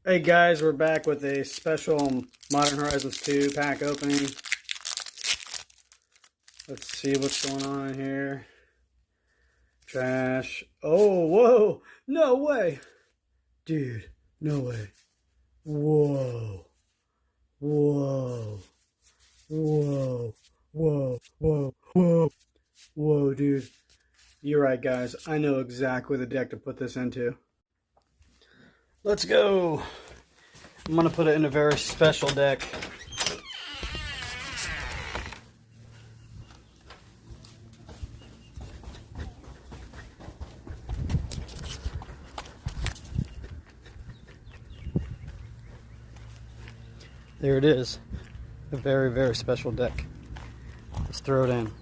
Hey guys, we're back with a special Modern Horizons 2 pack opening. Let's see what's going on in here. Trash. Oh, whoa! No way! Dude, no way. Whoa. Whoa. Whoa. Whoa. Whoa. Whoa. Whoa, dude. You're right, guys. I know exactly the deck to put this into. Let's go! I'm going to put it in a very special deck. There it is. A very, very special deck. Let's throw it in.